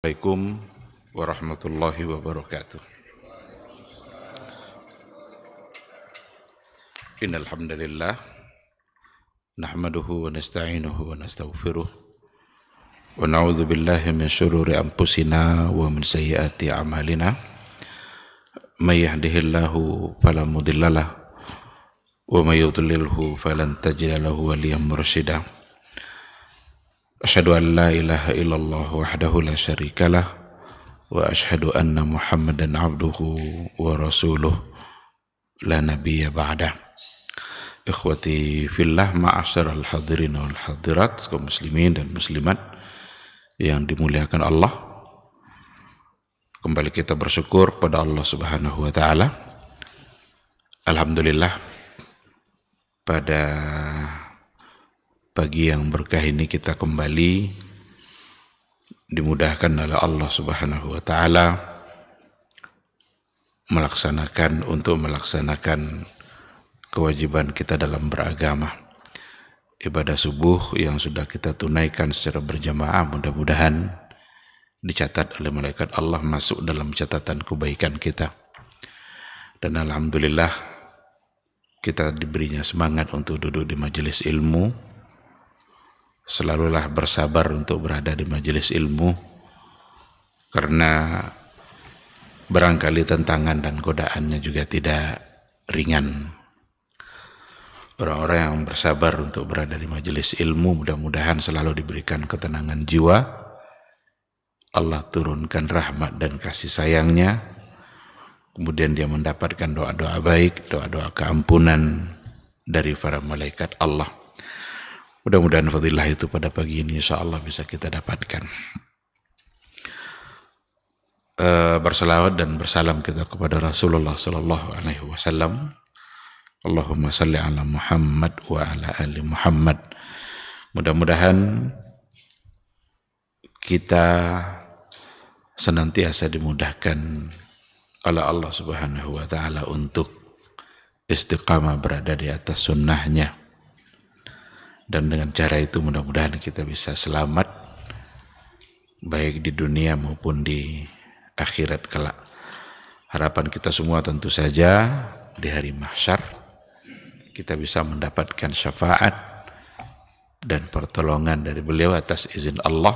Assalamualaikum warahmatullahi wabarakatuh. Innal hamdalillah nahmaduhu wa nasta'inuhu wa nastaghfiruh wa na'udzu billahi min syururi anfusina wa min sayyiati a'malina. May yahdihillahu fala mudhillalah wa may yudlilhu falan tajida lahu waliyyan mursyida. Asyhadu an la ilaha illallah wahdahu la syarikalah wa asyhadu anna Muhammadan abduhu wa rasuluh la nabiyya ba'dah. Ikhwati fillah, ma'asyiral hadirin wal hadirat, kaum muslimin dan muslimat yang dimuliakan Allah. Kembali kita bersyukur kepada Allah Subhanahu wa taala. Alhamdulillah, pada pagi yang berkah ini kita kembali dimudahkan oleh Allah Subhanahu wa taala melaksanakan kewajiban kita dalam beragama. Ibadah subuh yang sudah kita tunaikan secara berjamaah mudah-mudahan dicatat oleh malaikat Allah masuk dalam catatan kebaikan kita. Dan alhamdulillah kita diberinya semangat untuk duduk di majelis ilmu. Selalulah bersabar untuk berada di majelis ilmu, karena barangkali tantangan dan godaannya juga tidak ringan. Orang-orang yang bersabar untuk berada di majelis ilmu mudah-mudahan selalu diberikan ketenangan jiwa. Allah turunkan rahmat dan kasih sayangnya, kemudian dia mendapatkan doa-doa baik, doa-doa keampunan dari para malaikat Allah. Mudah-mudahan fadilah itu pada pagi ini insyaallah bisa kita dapatkan. Bersalawat dan bersalam kita kepada Rasulullah sallallahu alaihi wasallam. Allahumma salli ala Muhammad wa ala ali Muhammad. Mudah-mudahan kita senantiasa dimudahkan oleh Allah Subhanahu wa taala untuk istiqamah berada di atas sunnahnya. Dan dengan cara itu mudah-mudahan kita bisa selamat baik di dunia maupun di akhirat kelak. Harapan kita semua tentu saja di hari mahsyar kita bisa mendapatkan syafaat dan pertolongan dari beliau atas izin Allah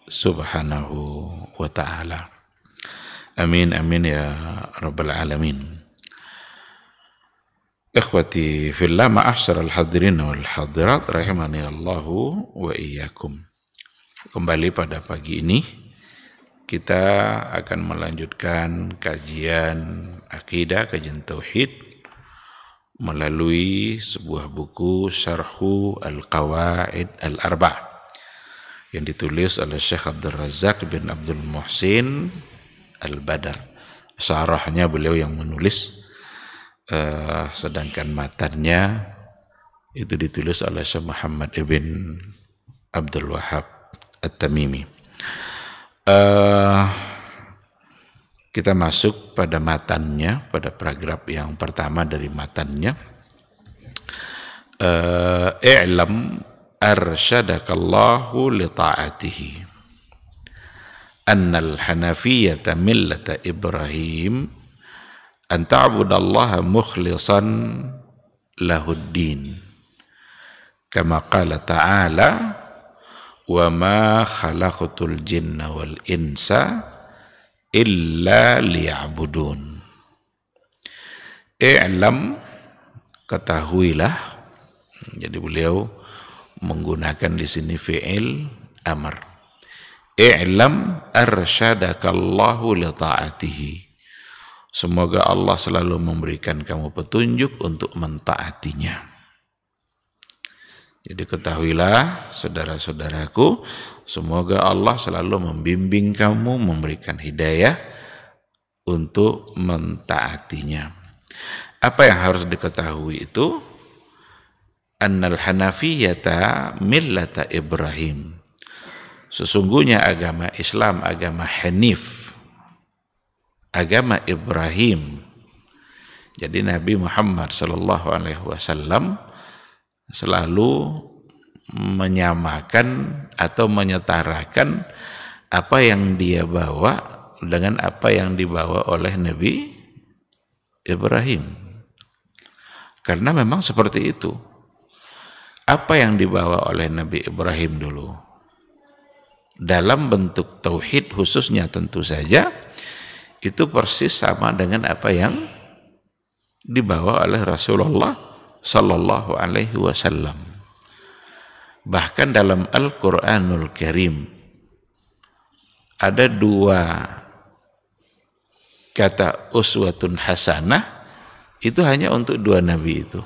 Subhanahu wa ta'ala. Amin amin ya rabbal alamin. Ikhwati fillah, ma'asyiral hadirin wal hadirat rahimani Allahu wa iyyakum. Kembali pada pagi ini kita akan melanjutkan kajian akidah, kajian tauhid melalui sebuah buku Syarhu Al-Qawaid Al-Arba' yang ditulis oleh Syekh Abdul Razak bin Abdul Muhsin Al-Badar. Syarahnya beliau yang menulis, sedangkan matannya itu ditulis oleh Syekh Muhammad ibn Abdul Wahhab At-Tamimi. Kita masuk pada matannya, pada paragraf yang pertama dari matannya. I'lam arsyadakallahu li ta'atihi annal hanafiyyata millata Ibrahim an ta'budallaha mukhlishan lahuddin kama qala ta'ala wa ma khalaqatul jinna wal insa illa liya'budun. I'lam, ketahuilah. Jadi beliau menggunakan di sini fi'il amr. I'lam arsyadakallahu li ta'atihi. Semoga Allah selalu memberikan kamu petunjuk untuk mentaatinya. Jadi ketahuilah saudara-saudaraku, semoga Allah selalu membimbing kamu, memberikan hidayah untuk mentaatinya. Apa yang harus diketahui itu? Annal hanafiyyata millata Ibrahim. Sesungguhnya agama Islam, agama Hanif, agama Ibrahim. Jadi Nabi Muhammad sallallahu alaihi wasallam selalu menyamakan atau menyetarakan apa yang dia bawa dengan apa yang dibawa oleh Nabi Ibrahim. Karena memang seperti itu. Apa yang dibawa oleh Nabi Ibrahim dulu dalam bentuk tauhid khususnya tentu saja itu persis sama dengan apa yang dibawa oleh Rasulullah sallallahu alaihi wasallam. Bahkan dalam Al-Qur'anul Karim ada 2 kata uswatun hasanah, itu hanya untuk 2 nabi itu.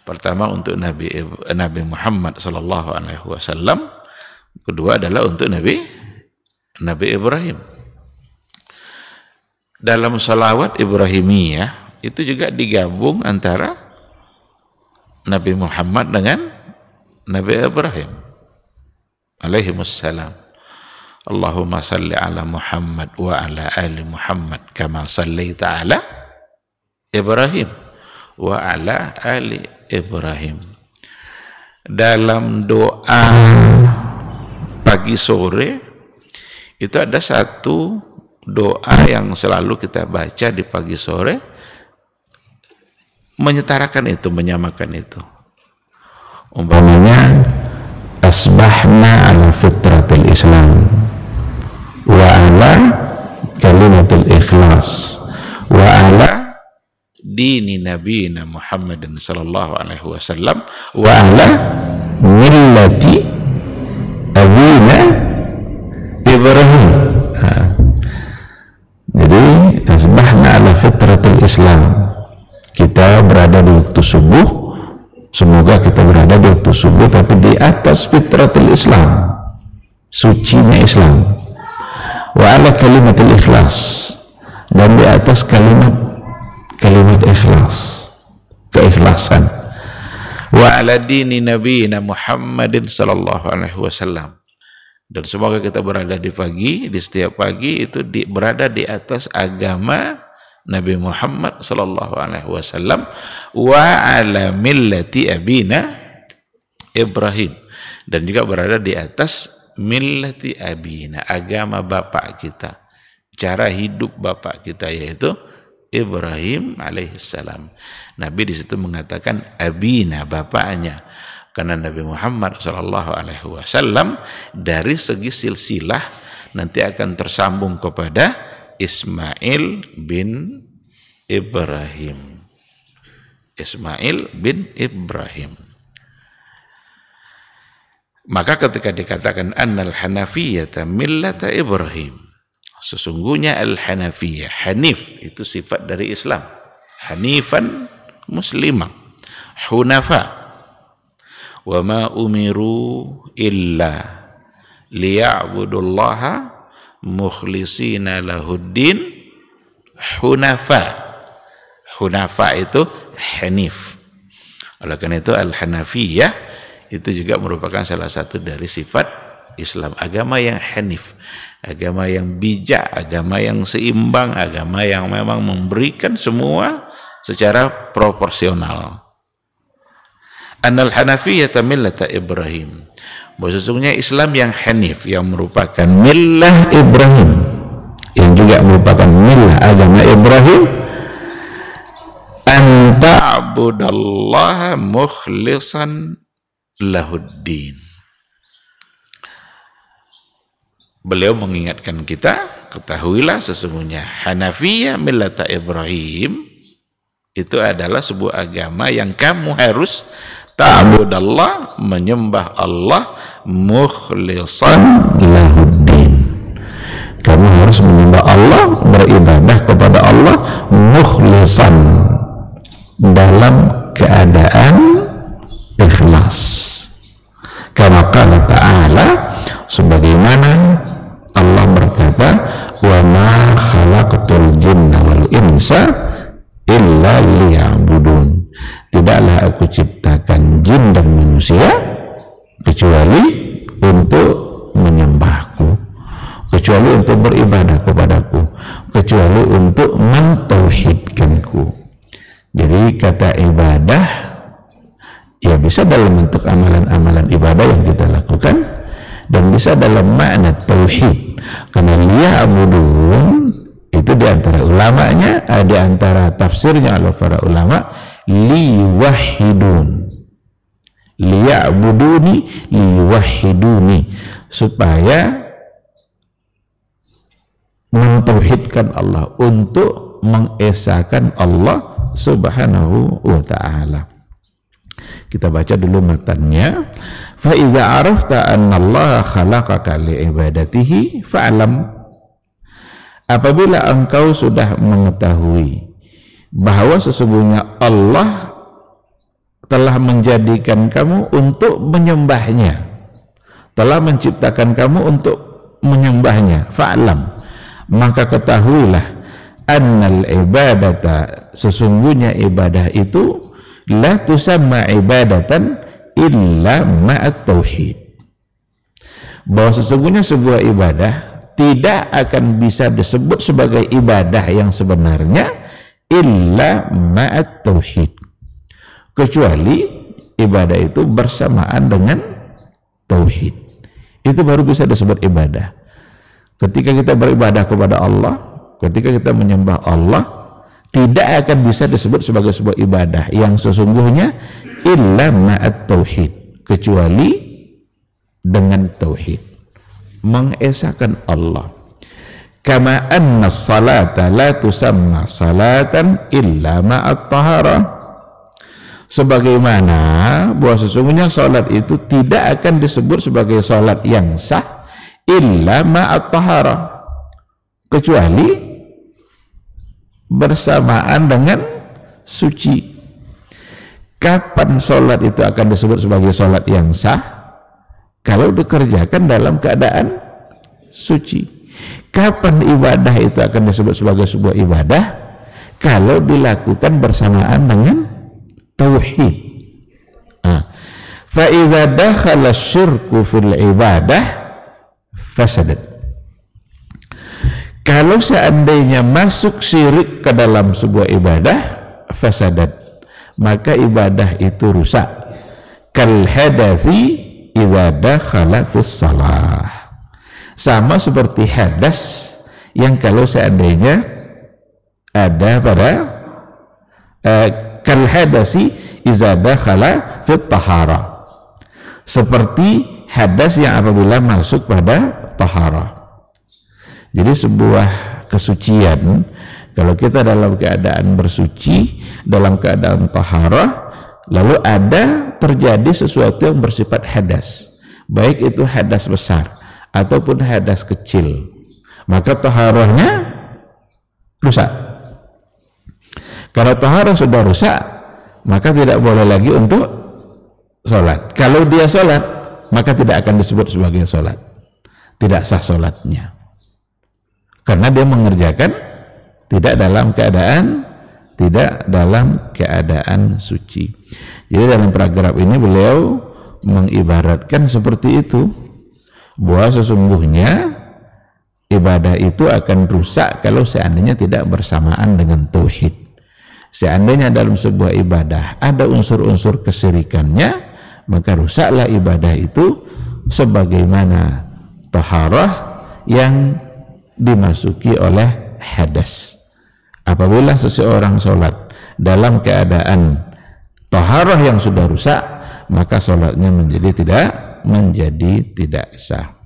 Pertama untuk Nabi Muhammad sallallahu alaihi wasallam, kedua adalah untuk Nabi Ibrahim. Dalam salawat Ibrahimiyah itu juga digabung antara Nabi Muhammad dengan Nabi Ibrahim alaihi wassalam. Allahumma salli ala Muhammad wa ala ali Muhammad kama sallaita ala Ibrahim wa ala ali Ibrahim. Dalam doa pagi sore itu ada satu doa yang selalu kita baca di pagi sore, menyetarakan itu, menyamakan itu. Umpamanya asbahna ala fitratil Islam wa ala kalimatil ikhlas wa ala dini nabiyina Muhammadin sallallahu alaihi wasallam wa ala millati abina Ibrahim. Jadi asbahna ala fitratil Islam, kita berada di waktu subuh, semoga kita berada di waktu subuh tapi di atas fitratil Islam, sucinya Islam. Wa ala kalimatil ikhlas, dan di atas kalimat ikhlas, keikhlasan. Wa ala dini nabiyina Muhammadin sallallahu alaihi wasallam, dan semoga kita berada di setiap pagi itu berada di atas agama Nabi Muhammad sallallahu alaihi wasallam wa ala millati abina Ibrahim, dan juga berada di atas millati abina, agama bapak kita, cara hidup bapak kita yaitu Ibrahim alaihissalam. Nabi di situ mengatakan abina, bapaknya, karena Nabi Muhammad sallallahu alaihi wasallam dari segi silsilah nanti akan tersambung kepada Ismail bin Ibrahim. Ismail bin Ibrahim. Maka ketika dikatakan annal hanafiyyata millata Ibrahim, sesungguhnya al-hanafiyah, hanif itu sifat dari Islam, hanifan muslimah, hunafa, wa ma umiru illa liya'budullaha mukhlisina lahuddin hunafa. Hunafa itu hanif. Oleh karena itu al-hanafiyah itu juga merupakan salah satu dari sifat Islam, agama yang hanif, agama yang bijak, agama yang seimbang, agama yang memang memberikan semua secara proporsional. Annal hanafiyyata millata Ibrahim, bahwa sesungguhnya Islam yang hanif, yang merupakan millah Ibrahim, yang juga merupakan millah agama Ibrahim, an ta'budallaha mukhlishan lahuddin. Beliau mengingatkan kita, ketahuilah sesungguhnya Hanafiyah millata Ibrahim itu adalah sebuah agama yang kamu harus ta'budallah, menyembah Allah, mukhlishan lahuddin. Kamu harus menyembah Allah, beribadah kepada Allah mukhlishan, dalam keadaan ikhlas. Kama qala ta'ala, sebagaimana Allah berkata, wa ma khalaqtul jinna wal insa illa liya'budun, tidaklah aku ciptakan jin dan manusia kecuali untuk menyembahku, kecuali untuk beribadah kepadaku, kecuali untuk mentauhidkanku. Jadi kata ibadah ya bisa dalam bentuk amalan-amalan ibadah yang kita lakukan, dan bisa dalam makna tauhid, Karena liya'budun itu di antara ulamanya, di antara tafsirnya oleh para ulama, liwahidun, liya'buduni liwahiduni, supaya mentauhidkan Allah, untuk mengesahkan Allah subhanahu wa ta'ala. Kita baca dulu matannya. Fa idza arafta anna Allah khalaqaka li ibadatihi fa'lam. Apabila engkau sudah mengetahui bahwa sesungguhnya Allah telah menjadikan kamu untuk menyembahnya, telah menciptakan kamu untuk menyembahnya, fa'lam, maka ketahuilah annal ibadata, sesungguhnya ibadah itu la tusamma ibadatan illa ma'at tauhid, bahwa sesungguhnya sebuah ibadah tidak akan bisa disebut sebagai ibadah yang sebenarnya illa ma'at tauhid, kecuali ibadah itu bersamaan dengan tauhid. Itu baru bisa disebut ibadah. Ketika kita beribadah kepada Allah, ketika kita menyembah Allah, tidak akan bisa disebut sebagai sebuah ibadah yang sesungguhnya illa ma'at tauhid, kecuali dengan tauhid, mengesahkan Allah. Kama anna salata la tusamma salatan illa ma'at taharah, sebagaimana bahwa sesungguhnya salat itu tidak akan disebut sebagai salat yang sah illa ma'at taharah, kecuali bersamaan dengan suci. Kapan sholat itu akan disebut sebagai sholat yang sah? Kalau dikerjakan dalam keadaan suci. Kapan ibadah itu akan disebut sebagai sebuah ibadah? Kalau dilakukan bersamaan dengan tauhid. Fa idza dakhala syirku fil ibadah fasadat. Kalau seandainya masuk syirik ke dalam sebuah ibadah, fasadat, maka ibadah itu rusak. Kal hadathi idza dakhala fis shalah, sama seperti hadas yang kalau seandainya ada pada kal hadasi idza dakhala fit tahara, seperti hadas yang apabila masuk pada tahara. Jadi sebuah kesucian, kalau kita dalam keadaan bersuci, dalam keadaan taharah, lalu ada terjadi sesuatu yang bersifat hadas, baik itu hadas besar ataupun hadas kecil, maka taharahnya rusak. Kalau taharah sudah rusak, maka tidak boleh lagi untuk sholat. Kalau dia sholat, maka tidak akan disebut sebagai sholat, tidak sah sholatnya, karena dia mengerjakan tidak dalam keadaan suci. Jadi dalam paragraf ini beliau mengibaratkan seperti itu, bahwa sesungguhnya ibadah itu akan rusak kalau seandainya tidak bersamaan dengan tauhid. Seandainya dalam sebuah ibadah ada unsur-unsur kesyirikannya, maka rusaklah ibadah itu sebagaimana taharah yang dimasuki oleh hadas. Apabila seseorang sholat dalam keadaan taharah yang sudah rusak, maka sholatnya menjadi tidak sah.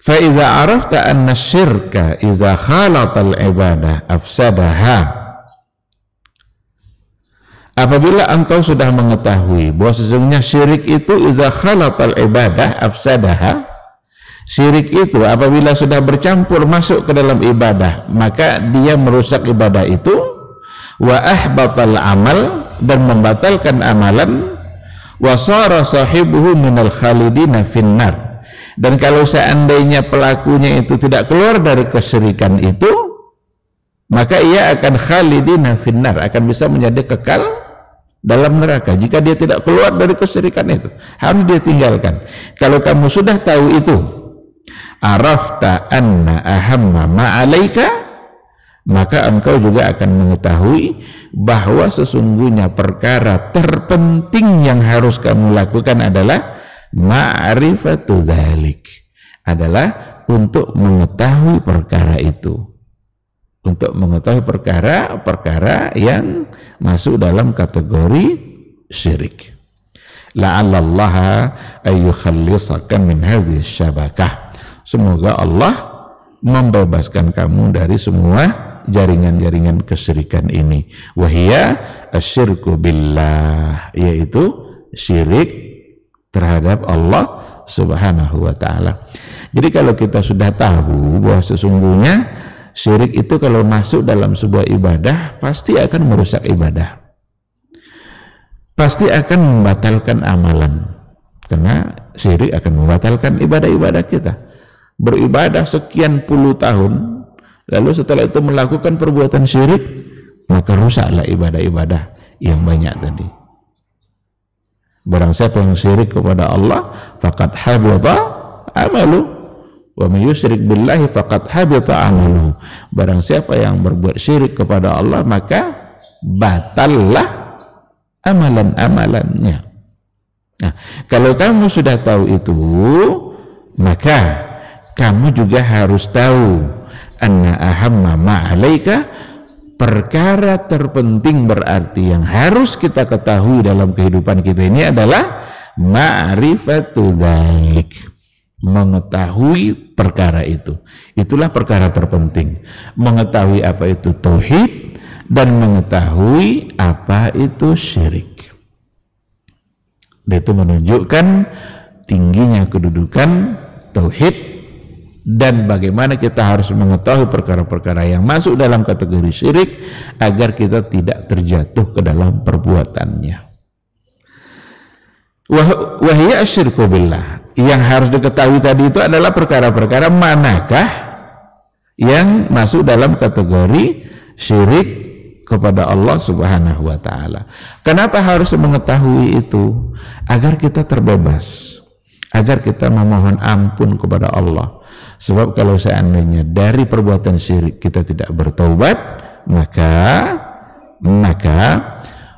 Fa idza arafta anna syirka idza khalatal ibadah afsadaha, apabila engkau sudah mengetahui bahwa sesungguhnya syirik itu idza khalatal ibadah afsadaha, syirik itu apabila sudah bercampur masuk ke dalam ibadah, maka dia merusak ibadah itu, wa ahbatal amal, dan membatalkan amalan, wa sara sahibuhu minal khalidina finnar, dan kalau seandainya pelakunya itu tidak keluar dari kesyirikan itu, maka ia akan khalidina finnar, akan bisa menjadi kekal dalam neraka. Jika dia tidak keluar dari kesyirikan itu, harus dia tinggalkan. Kalau kamu sudah tahu itu, arafta anna ahamma ma'alaika, maka engkau juga akan mengetahui bahwa sesungguhnya perkara terpenting yang harus kamu lakukan adalah ma'rifatu dzalik, adalah untuk mengetahui perkara itu, untuk mengetahui perkara-perkara yang masuk dalam kategori syirik. La'allallaha ayyukhallisaka min hadhihi syabakah. Semoga Allah membebaskan kamu dari semua jaringan-jaringan kesyirikan ini. Wahia asyirku billah, yaitu syirik terhadap Allah Subhanahu wa ta'ala. Jadi kalau kita sudah tahu bahwa sesungguhnya syirik itu kalau masuk dalam sebuah ibadah pasti akan merusak ibadah, pasti akan membatalkan amalan, karena syirik akan membatalkan ibadah-ibadah kita. Beribadah sekian puluh tahun, lalu setelah itu melakukan perbuatan syirik, maka rusaklah ibadah-ibadah yang banyak tadi. Barang siapa yang syirik kepada Allah, faqad habita amalu, wa may yusyrik billahi faqad habita amalu. Barang siapa yang berbuat syirik kepada Allah, maka batallah amalan-amalannya. Nah, kalau kamu sudah tahu itu, maka kamu juga harus tahu anna ahamma ma'alaika, perkara terpenting berarti yang harus kita ketahui dalam kehidupan kita ini adalah ma'rifatu dzalik, mengetahui perkara itu. Itulah perkara terpenting, mengetahui apa itu tauhid dan mengetahui apa itu syirik. Dan itu menunjukkan tingginya kedudukan tauhid dan bagaimana kita harus mengetahui perkara-perkara yang masuk dalam kategori syirik agar kita tidak terjatuh ke dalam perbuatannya. Wahia asyirku billah, yang harus diketahui tadi itu adalah perkara-perkara manakah yang masuk dalam kategori syirik kepada Allah Subhanahu wa ta'ala. Kenapa harus mengetahui itu? Agar kita terbebas, agar kita memohon ampun kepada Allah. Sebab kalau seandainya dari perbuatan syirik kita tidak bertaubat, maka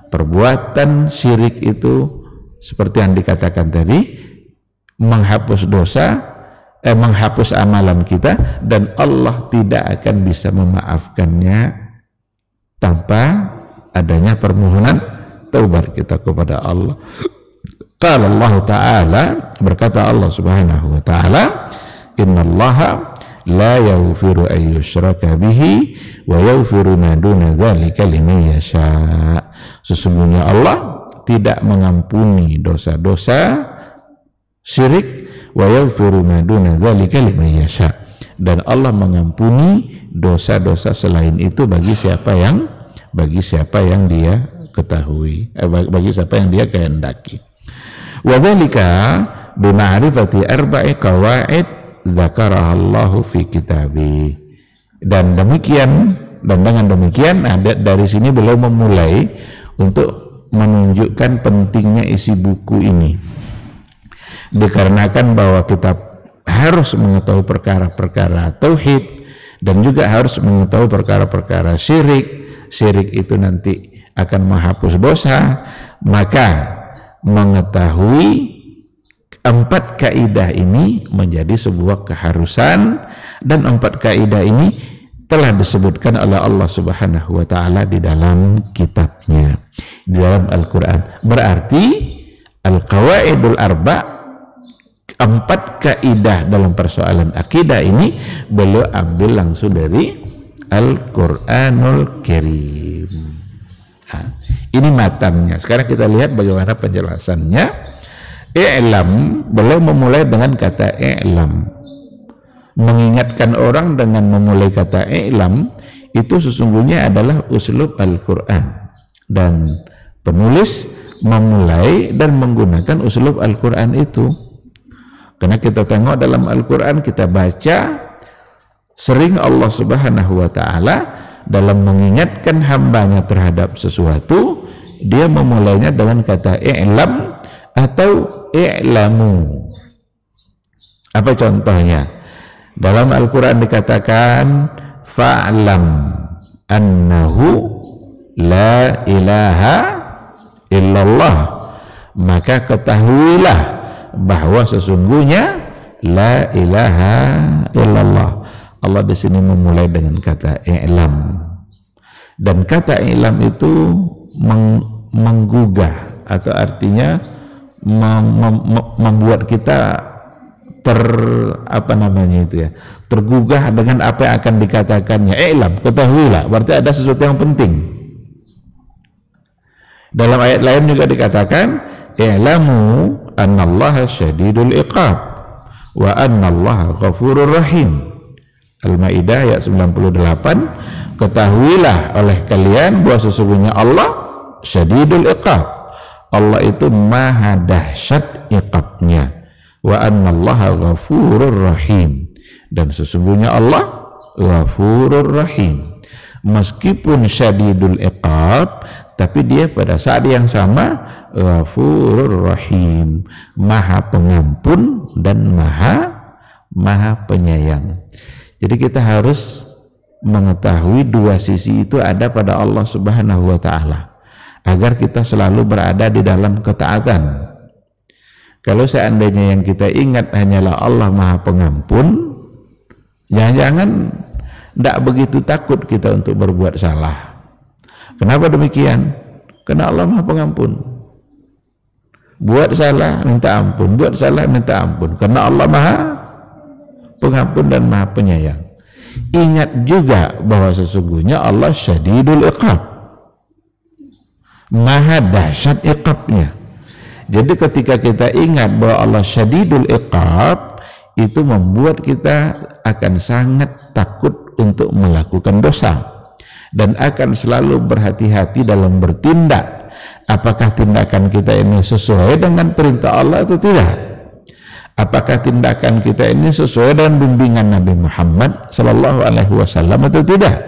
perbuatan syirik itu seperti yang dikatakan tadi, menghapus dosa, menghapus amalan kita, dan Allah tidak akan bisa memaafkannya tanpa adanya permohonan taubat kita kepada Allah. Qala Allah Ta'ala, berkata Allah Subhanahu wa ta'ala, innallaha la yaghfiru an yushraka bihi wa yaghfiru ma duna dzalika liman yasha. Sesungguhnya Allah tidak mengampuni dosa-dosa syirik, wa yaghfiru ma duna dzalika liman yasha, dan Allah mengampuni dosa-dosa selain itu bagi siapa yang dia ketahui, bagi siapa yang dia kehendaki. Wa dzalika bi ma'rifati arba'i qawaid dzakarahallahu fi kitabih. Dan dengan demikian dari sini beliau memulai untuk menunjukkan pentingnya isi buku ini, dikarenakan bahwa kita harus mengetahui perkara-perkara tauhid dan juga harus mengetahui perkara-perkara syirik. Syirik itu nanti akan menghapus dosa, maka mengetahui 4 kaidah ini menjadi sebuah keharusan, dan 4 kaidah ini telah disebutkan oleh Allah Subhanahu wa ta'ala di dalam kitabnya, di dalam Al-Quran. Berarti Al-Qawaidul Arba, 4 kaidah dalam persoalan akidah ini beliau ambil langsung dari Al-Quranul Karim. Nah, ini matannya. Sekarang kita lihat bagaimana penjelasannya. I'lam, beliau memulai dengan kata i'lam, mengingatkan orang dengan memulai kata i'lam itu sesungguhnya adalah uslub Al-Quran, dan penulis memulai dan menggunakan uslub Al-Quran itu karena kita tengok dalam Al-Quran, kita baca sering Allah Subhanahu wa ta'ala dalam mengingatkan hambanya terhadap sesuatu, dia memulainya dengan kata i'lam atau i'lamu. Apa contohnya? Dalam Al-Quran dikatakan fa'lam annahu la ilaha illallah, maka ketahuilah bahwa sesungguhnya la ilaha illallah. Allah di sini memulai dengan kata i'lam, dan kata i'lam itu menggugah atau artinya membuat kita tergugah dengan apa yang akan dikatakannya. I'lam, ketahuilah, berarti ada sesuatu yang penting. Dalam ayat lain juga dikatakan i'lamu annallaha syadidul iqab wa annallaha ghafurur rahim. Al-Maidah ayat 98, ketahuilah oleh kalian bahwa sesungguhnya Allah syadidul iqab, Allah itu maha dahsyat iqabnya, wa annallaha ghafurur rahim, dan sesungguhnya Allah ghafurur rahim. Meskipun syadidul iqab, tapi dia pada saat yang sama ghafurur rahim, maha pengampun dan maha penyayang. Jadi kita harus mengetahui dua sisi itu ada pada Allah Subhanahu wa ta'ala, agar kita selalu berada di dalam ketaatan. Kalau seandainya yang kita ingat hanyalah Allah maha pengampun, jangan-jangan tidak begitu takut kita untuk berbuat salah. Kenapa demikian? Karena Allah maha pengampun. Buat salah minta ampun, buat salah minta ampun, karena Allah maha pengampun dan maha penyayang. Ingat juga bahwa sesungguhnya Allah syadidul iqab, maha dahsyat iqabnya. Jadi ketika kita ingat bahwa Allah syadidul iqab, itu membuat kita akan sangat takut untuk melakukan dosa, dan akan selalu berhati-hati dalam bertindak. Apakah tindakan kita ini sesuai dengan perintah Allah atau tidak? Apakah tindakan kita ini sesuai dengan bimbingan Nabi Muhammad sallallahu alaihi wasallam atau tidak?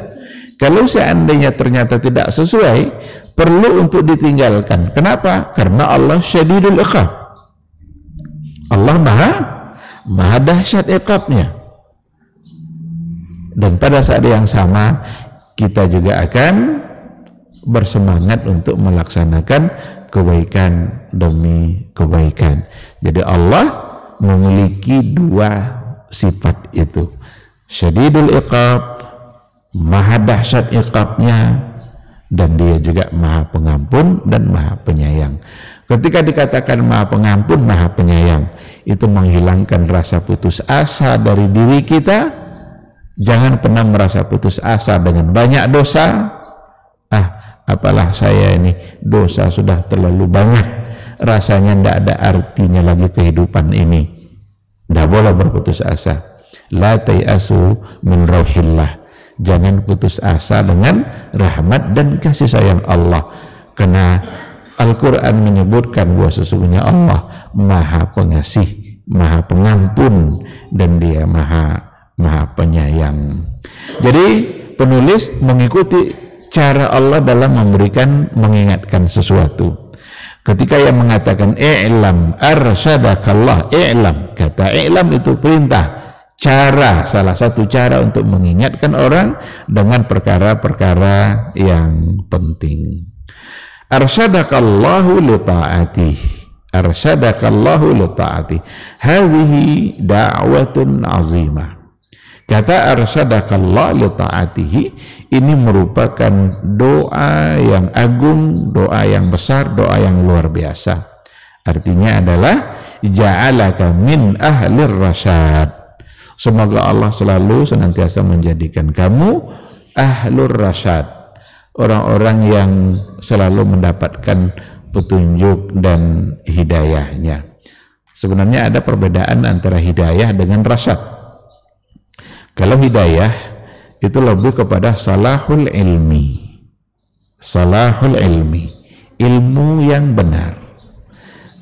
Kalau seandainya ternyata tidak sesuai, perlu untuk ditinggalkan. Kenapa? Karena Allah syadidul iqab. Allah maha dahsyat iqabnya. Dan pada saat yang sama kita juga akan bersemangat untuk melaksanakan kebaikan demi kebaikan. Jadi Allah memiliki dua sifat itu, syadidul iqab, maha dahsyat iqabnya, dan dia juga maha pengampun dan maha penyayang. Ketika dikatakan maha pengampun, maha penyayang, itu menghilangkan rasa putus asa dari diri kita. Jangan pernah merasa putus asa dengan banyak dosa. Apalah saya ini, dosa sudah terlalu banyak, rasanya tidak ada artinya lagi kehidupan ini. Tidak boleh berputus asa. La tayasu min rauhillah. Jangan putus asa dengan rahmat dan kasih sayang Allah, karena Al-Quran menyebutkan bahwa sesungguhnya Allah maha pengasih, maha pengampun, dan dia maha penyayang. Jadi penulis mengikuti cara Allah dalam mengingatkan sesuatu. Ketika yang mengatakan i'lam arsyadakallah, i'lam, kata i'lam itu perintah, cara, salah satu cara untuk mengingatkan orang dengan perkara-perkara yang penting. Arsyadakallahu li ta'atih, arsyadakallahu li ta'atih, hadhihi da'watun azimah. Kata arsyadakallah li ta'atihi, ini merupakan doa yang agung, doa yang besar, doa yang luar biasa. Artinya adalah ja'alaka min ahlir rasyad. Semoga Allah selalu senantiasa menjadikan kamu ahlur rasyad, orang-orang yang selalu mendapatkan petunjuk dan hidayahnya. Sebenarnya ada perbedaan antara hidayah dengan rasyad. Kalau hidayah itu lebih kepada salahul ilmi, salahul ilmi, ilmu yang benar.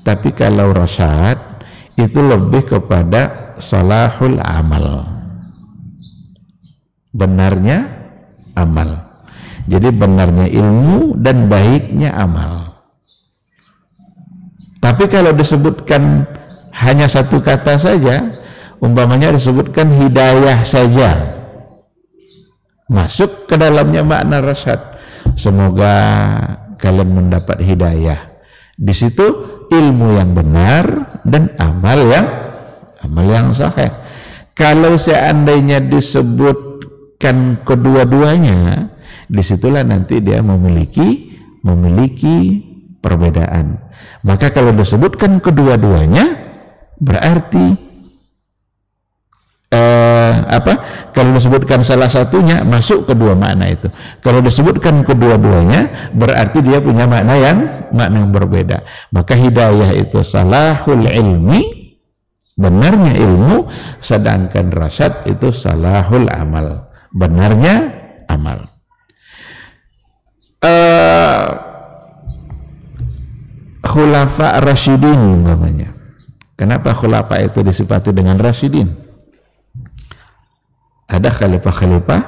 Tapi kalau rasyad itu lebih kepada salahul amal, benarnya amal. Jadi benarnya ilmu dan baiknya amal. Tapi kalau disebutkan hanya satu kata saja, umpamanya disebutkan hidayah saja, masuk ke dalamnya makna rasyad. Semoga kalian mendapat hidayah. Di situ ilmu yang benar dan amal amal yang sahih. Kalau seandainya disebutkan kedua-duanya, disitulah nanti dia memiliki perbedaan. Maka kalau disebutkan kedua-duanya, berarti kalau disebutkan salah satunya, masuk kedua makna itu. Kalau disebutkan kedua-duanya, berarti dia punya makna yang berbeda. Maka hidayah itu salahul ilmi, benarnya ilmu, sedangkan rasyad itu salahul amal, benarnya amal. Khulafa Rasyidin namanya. Kenapa khulafa itu disifati dengan Rasyidin? Ada khalifah-khalifah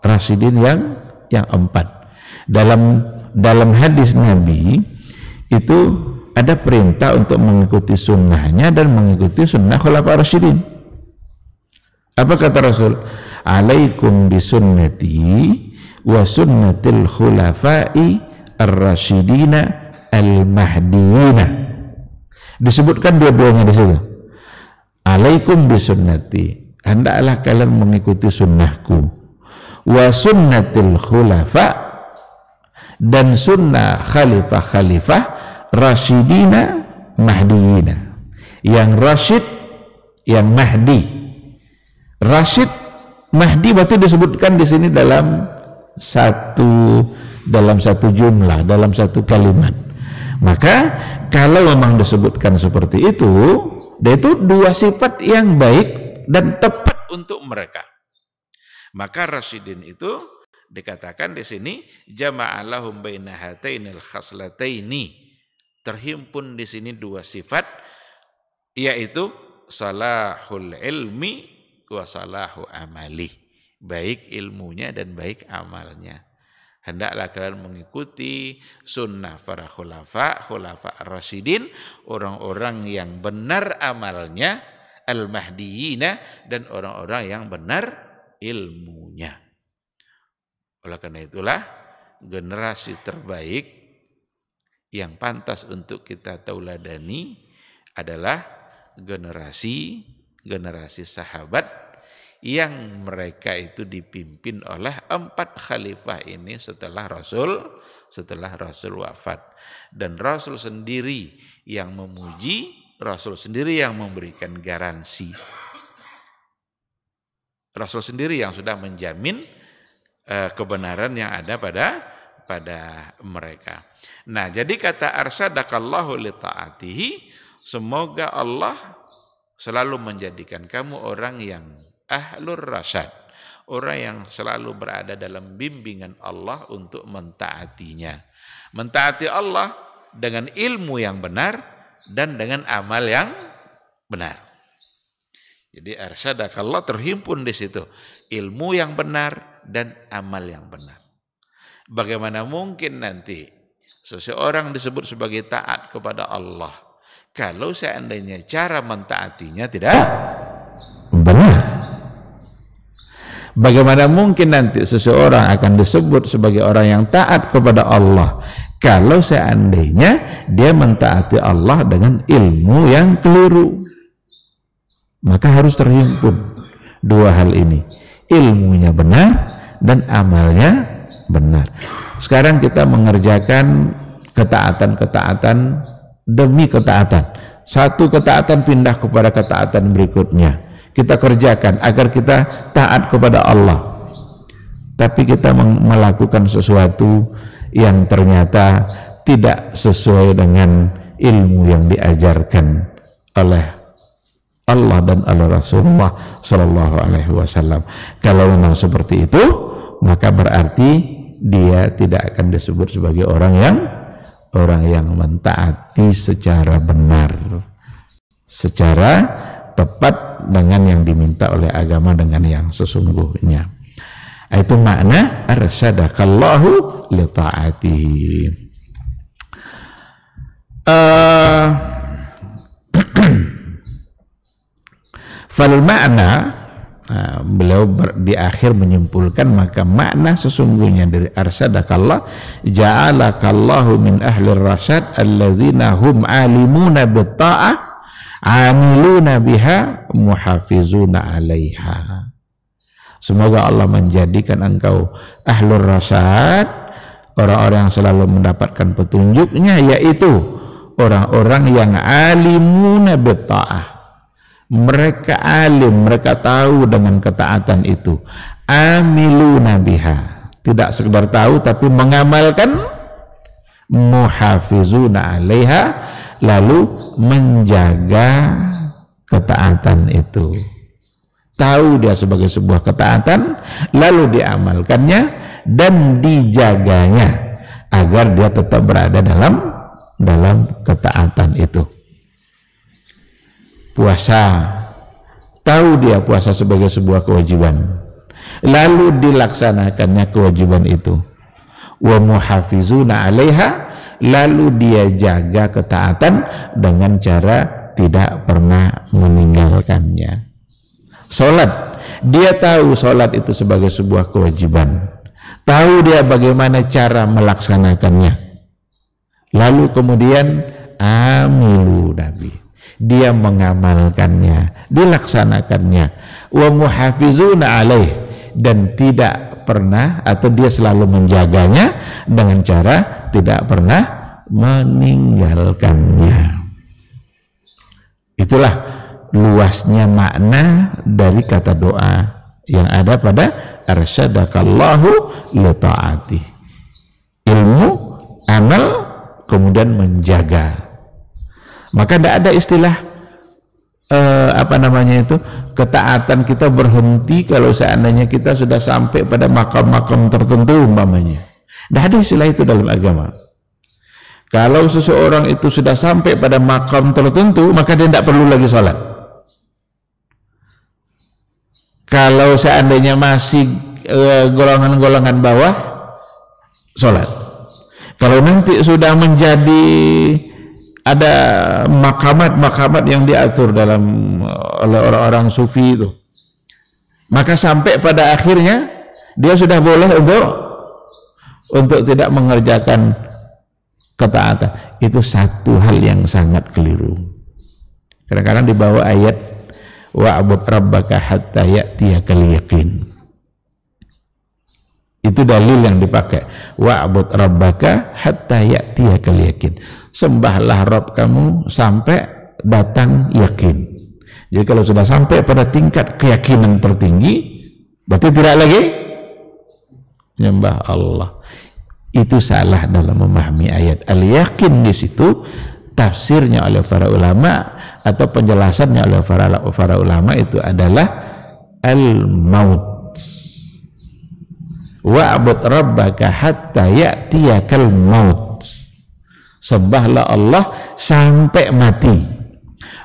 Rasyidin yang 4. Dalam hadis Nabi itu ada perintah untuk mengikuti sunnahnya dan mengikuti sunnah khulafa Rasyidin. Apa kata Rasul? Alaikum bisunnati wa sunnatil khulafai ar-rasyidina al-mahdiyina. Disebutkan dua-duanya di situ. Alaikum bisunnati, hendaklah kalian mengikuti sunnahku, wa sunnatil khulafa, dan sunnah khalifah-khalifah rasyidina mahdiyina, yang rasyid, yang mahdi. Rasyid, mahdi berarti disebutkan di sini dalam satu jumlah, dalam satu kalimat. Maka kalau memang disebutkan seperti itu, itu dua sifat yang baik dan tepat untuk mereka. Maka Rasyidin itu dikatakan di sini jama'alahum baina hatainil khaslataini, terhimpun di sini dua sifat, yaitu salahul ilmi wa salahu amali, baik ilmunya dan baik amalnya. Hendaklah kalian mengikuti sunnah para khulafa Rasyidin, orang-orang yang benar amalnya, al-mahdiyina, dan orang-orang yang benar ilmunya. Oleh karena itulah generasi terbaik yang pantas untuk kita tauladani adalah generasi sahabat yang mereka itu dipimpin oleh 4 khalifah ini setelah Rasul wafat. Dan Rasul sendiri yang memuji, Rasul sendiri yang memberikan garansi, Rasul sendiri yang sudah menjamin kebenaran yang ada pada mereka. Nah, jadi kata arsyadakallahu li ta'atihi, semoga Allah selalu menjadikan kamu orang yang ahlur rasyad, orang yang selalu berada dalam bimbingan Allah untuk mentaatinya. Mentaati Allah dengan ilmu yang benar dan dengan amal yang benar. Jadi arsyadakallah terhimpun di situ, ilmu yang benar dan amal yang benar. Bagaimana mungkin nanti seseorang disebut sebagai taat kepada Allah kalau seandainya cara mentaatinya tidak benar? Bagaimana mungkin nanti seseorang akan disebut sebagai orang yang taat kepada Allah kalau seandainya dia mentaati Allah dengan ilmu yang keliru? Maka harus terhimpun dua hal ini, ilmunya benar dan amalnya benar. Sekarang kita mengerjakan ketaatan demi ketaatan, satu ketaatan pindah kepada ketaatan berikutnya. Kita kerjakan agar kita taat kepada Allah, tapi kita melakukan sesuatu yang ternyata tidak sesuai dengan ilmu yang diajarkan oleh Allah dan oleh Rasulullah Sallallahu Alaihi Wasallam. Kalau memang seperti itu, maka berarti dia tidak akan disebut sebagai orang yang mentaati secara benar, secara tepat dengan yang diminta oleh agama, dengan yang sesungguhnya. Itu makna arsyadakallahu li ta'atihi. Fal makna, beliau di akhir menyimpulkan, maka makna sesungguhnya dari arsyadakallah, ja'alakallahu min ahli rasyad alladzina hum alimuna bitta'ah amiluna biha muhafizuna 'alaiha. Semoga Allah menjadikan engkau ahlur rasyad, orang-orang yang selalu mendapatkan petunjuknya, yaitu orang-orang yang alimuna bitta'ah. Mereka alim, mereka tahu dengan ketaatan itu. Amiluna biha, tidak sekedar tahu tapi mengamalkan. Muhafizuna 'alaiha, lalu menjaga ketaatan itu. Tahu dia sebagai sebuah ketaatan, lalu diamalkannya dan dijaganya agar dia tetap berada dalam ketaatan itu. Puasa, tahu dia puasa sebagai sebuah kewajiban, lalu dilaksanakannya kewajiban itu. Wa muhafizuna 'alaiha, lalu dia jaga ketaatan dengan cara tidak pernah meninggalkannya. Salat, dia tahu salat itu sebagai sebuah kewajiban, tahu dia bagaimana cara melaksanakannya, lalu kemudian amilu nabi, dia mengamalkannya, dilaksanakannya. Wa muhafizuna 'alaih, dan tidak pernah atau dia selalu menjaganya dengan cara tidak pernah meninggalkannya. Itulah luasnya makna dari kata doa yang ada pada arsyadakallahu li ta'ati. Ilmu, amal, kemudian menjaga. Maka tidak ada istilah ketaatan kita berhenti kalau seandainya kita sudah sampai pada makam-makam tertentu umpamanya. Tidak ada istilah itu dalam agama. Kalau seseorang itu sudah sampai pada makam tertentu, maka dia tidak perlu lagi salat. Kalau seandainya masih golongan-golongan bawah, salat. Kalau nanti sudah menjadi ada makamat-makamat yang diatur oleh orang-orang sufi itu, maka sampai pada akhirnya dia sudah boleh untuk tidak mengerjakan ketaatan. Itu satu hal yang sangat keliru. Kadang-kadang dibawa ayat wa'bud rabbaka hatta ya'tiyakal yaqin. Itu dalil yang dipakai. Wa'bud rabbaka hatta ya'tiyakal yaqin. Sembahlah Rabb kamu sampai datang yakin. Jadi kalau sudah sampai pada tingkat keyakinan tertinggi, berarti tidak lagi menyembah Allah. Itu salah dalam memahami ayat. Al-yakin di situ tafsirnya oleh para ulama atau penjelasannya oleh para ulama itu adalah al-maut. Wa'bud rabbaka hatta ya'tiyakal maut. Sembahlah Allah sampai mati.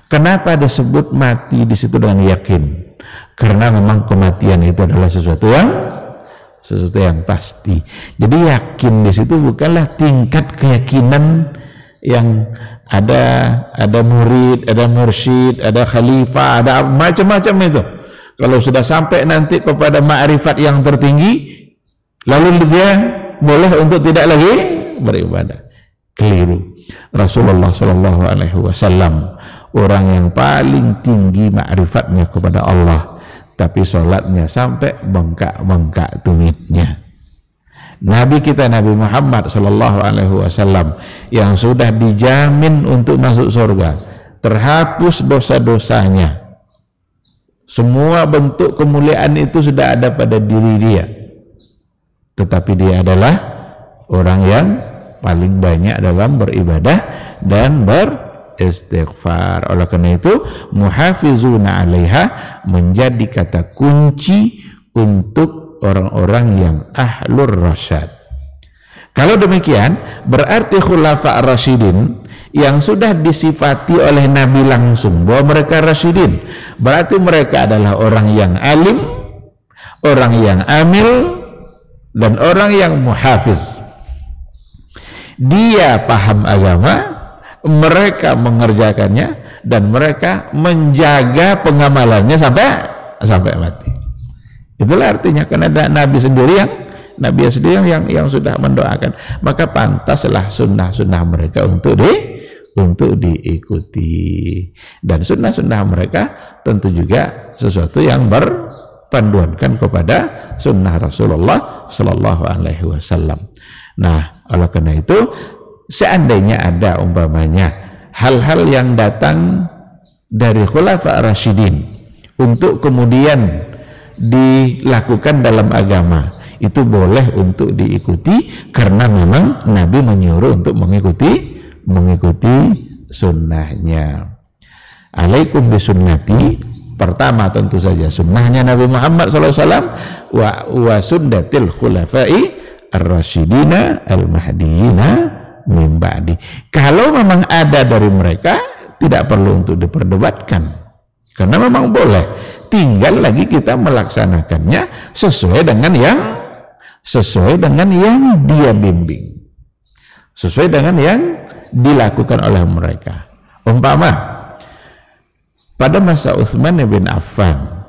Kenapa disebut mati di situ dengan yakin? Karena memang kematian itu adalah sesuatu yang pasti. Jadi yakin di situ bukanlah tingkat keyakinan yang ada murid, ada mursyid, ada khalifah, ada macam-macam itu. Kalau sudah sampai nanti kepada ma'rifat yang tertinggi, lalu dia boleh untuk tidak lagi beribadah. Keliru. Rasulullah Shallallahu Alaihi Wasallam orang yang paling tinggi ma'rifatnya kepada Allah, tapi sholatnya sampai bengkak-bengkak tumitnya. Nabi kita Nabi Muhammad Shallallahu Alaihi Wasallam yang sudah dijamin untuk masuk surga, terhapus dosa-dosanya, semua bentuk kemuliaan itu sudah ada pada diri dia, tetapi dia adalah orang yang paling banyak dalam beribadah dan beristighfar. Oleh karena itu muhafizuna 'alaiha menjadi kata kunci untuk orang-orang yang ahlur rasyad. Kalau demikian berarti khulafa ar-rasyidin yang sudah disifati oleh Nabi langsung bahwa mereka rasyidin, berarti mereka adalah orang yang alim, orang yang amil, dan orang yang muhafiz. Dia paham agama, mereka mengerjakannya, dan mereka menjaga pengamalannya sampai mati. Itulah artinya, karena ada Nabi sendiri yang sudah mendoakan, maka pantaslah sunnah-sunnah mereka untuk untuk diikuti. Dan sunnah-sunnah mereka tentu juga sesuatu yang berpanduankan kepada sunnah Rasulullah Sallallahu Alaihi Wasallam. Nah, oleh karena itu, seandainya ada umpamanya hal-hal yang datang dari Khulafa Rasyidin untuk kemudian dilakukan dalam agama, itu boleh untuk diikuti karena memang Nabi menyuruh untuk mengikuti sunnahnya. Alaikum bisunnati, pertama tentu saja sunnahnya Nabi Muhammad SAW, wa sunnatil khulafai ar-rasyidina al-mahdiyina min ba'di. Kalau memang ada dari mereka, tidak perlu untuk diperdebatkan karena memang boleh, tinggal lagi kita melaksanakannya sesuai dengan yang dia bimbing, sesuai dengan yang dilakukan oleh mereka. Umpama pada masa Utsman bin Affan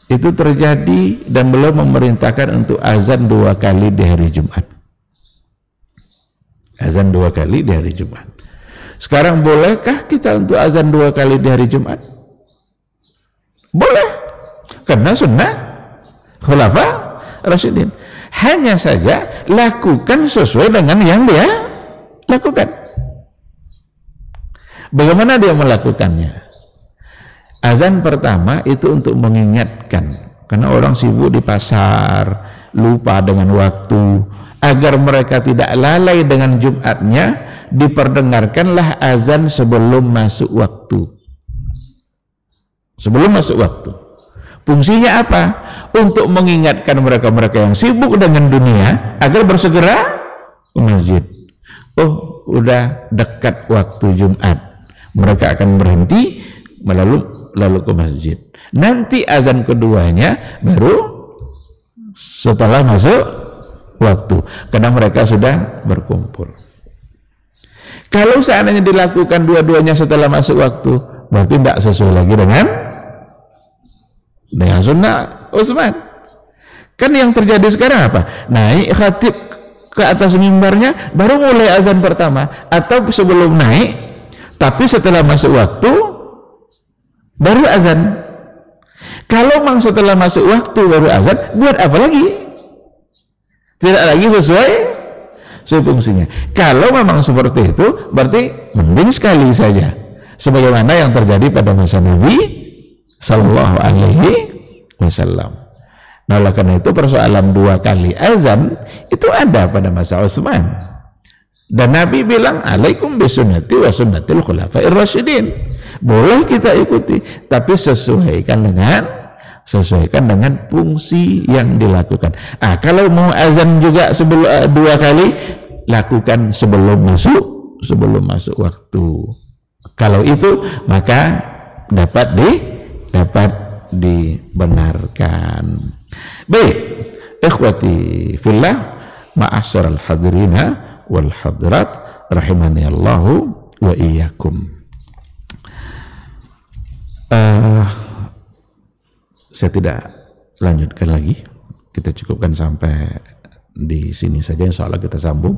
itu terjadi dan beliau memerintahkan untuk azan 2 kali di hari Jumat. Azan 2 kali di hari Jumat. Sekarang bolehkah kita untuk azan 2 kali di hari Jumat? Boleh, karena sunnah Khulafa Rasyidin. Hanya saja lakukan sesuai dengan yang dia lakukan. Bagaimana dia melakukannya? Azan pertama itu untuk mengingatkan, karena orang sibuk di pasar, lupa dengan waktu. Agar mereka tidak lalai dengan Jumatnya, diperdengarkanlah azan sebelum masuk waktu. Sebelum masuk waktu. Fungsinya apa? Untuk mengingatkan mereka-mereka yang sibuk dengan dunia agar bersegera ke masjid. Oh, udah dekat waktu Jumat. Mereka akan berhenti lalu ke masjid. Nanti azan keduanya baru setelah masuk waktu, karena mereka sudah berkumpul. Kalau seandainya dilakukan dua-duanya setelah masuk waktu, berarti tidak sesuai lagi dengan sunnah Utsman. Kan yang terjadi sekarang apa? Naik khatib ke atas mimbarnya baru mulai azan pertama, atau sebelum naik tapi setelah masuk waktu baru azan. Kalau memang setelah masuk waktu baru azan, buat apa lagi? Tidak lagi sesuai fungsinya. Kalau memang seperti itu, berarti mending sekali saja, sebagaimana yang terjadi pada masa Nabi Sallallahu Alaihi Wasallam. Nah, oleh karena itu persoalan 2 kali azan itu ada pada masa Utsman, dan Nabi bilang alaikum bisunnati wa sunnatil khulafa'ir rasyidin. Boleh kita ikuti, tapi sesuaikan dengan fungsi yang dilakukan. Kalau mau azan juga sebelum 2 kali, lakukan sebelum masuk waktu. Kalau itu maka dapat dibenarkan. Baik, ikhwati fillah, ma'asyaral hadirina wal hadirat rahimani Allahu wa iyyakum. Saya tidak lanjutkan lagi, kita cukupkan sampai di sini saja. Insya Allah kita sambung,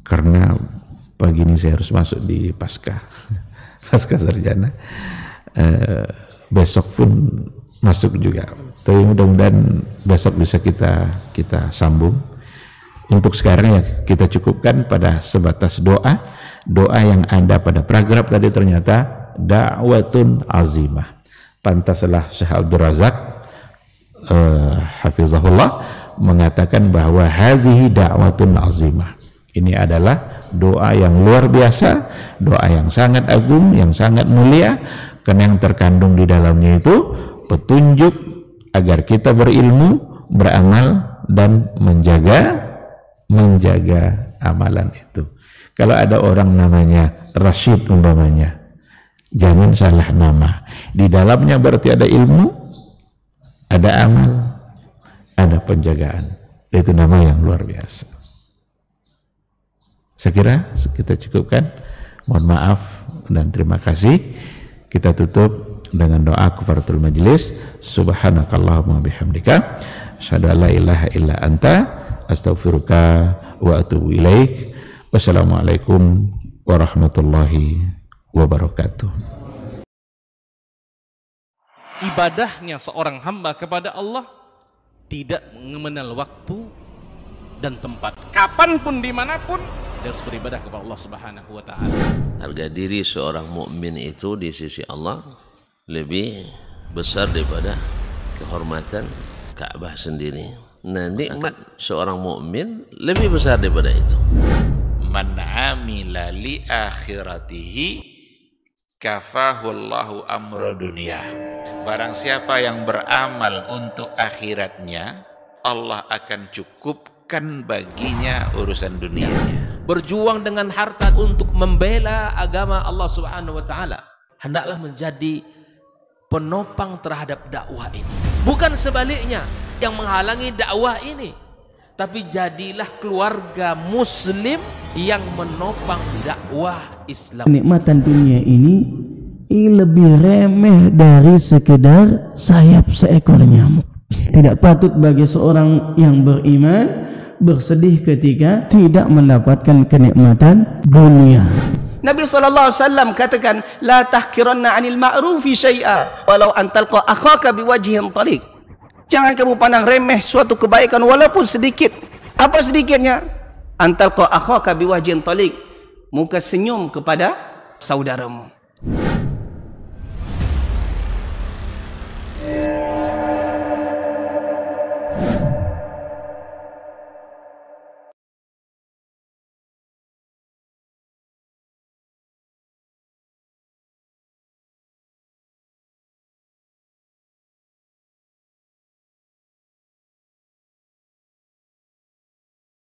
karena pagi ini saya harus masuk di pasca sarjana. Besok pun masuk juga, tapi mudah-mudahan besok bisa kita sambung. Untuk sekarang ya kita cukupkan pada sebatas doa yang ada pada paragraf tadi. Ternyata da'watun azimah. Pantaslah Syekh Abdul Razak hafizahullah mengatakan bahwa hazihi da'watun azimah. Ini adalah doa yang luar biasa, doa yang sangat agung, yang sangat mulia, karena yang terkandung di dalamnya itu petunjuk agar kita berilmu, beramal, dan menjaga amalan itu. Kalau ada orang namanya Rashid umpamanya, jangan salah nama. Di dalamnya berarti ada ilmu, ada amal, ada penjagaan. Itu nama yang luar biasa. Saya kira kita cukupkan. Mohon maaf dan terima kasih. Kita tutup dengan doa kafaratul majlis. Subhanakallahumma bihamdika asyhadu an la ilaha illa anta astaghfiruka wa atubu ilaik. Wassalamualaikum warahmatullahi wabarakatuh. Ibadahnya seorang hamba kepada Allah tidak mengenal waktu dan tempat. Kapanpun, dimanapun, dia harus beribadah kepada Allah Subhanahu wa Ta'ala. Harga diri seorang mukmin itu di sisi Allah lebih besar daripada kehormatan Ka'bah sendiri. Nah, nikmat seorang mukmin lebih besar daripada itu. Man amila li akhiratihi kafahullahu amra dunia. Barang siapa yang beramal untuk akhiratnya, Allah akan cukupkan baginya urusan dunianya. Berjuang dengan harta untuk membela agama Allah Subhanahu wa Ta'ala, hendaklah menjadi penopang terhadap dakwah ini, bukan sebaliknya yang menghalangi dakwah ini, tapi jadilah keluarga muslim yang menopang dakwah Islam. Kenikmatan dunia ini lebih remeh dari sekedar sayap seekor nyamuk. Tidak patut bagi seorang yang beriman bersedih ketika tidak mendapatkan kenikmatan dunia. Nabi SAW katakan, la tahkiranna 'anil ma'rufi syai'a walau an talqa akhaka biwajhin taliq. Jangan kamu pandang remeh suatu kebaikan walaupun sedikit. Apa sedikitnya? An talqa akhaka biwajhin taliq, muka senyum kepada saudaramu.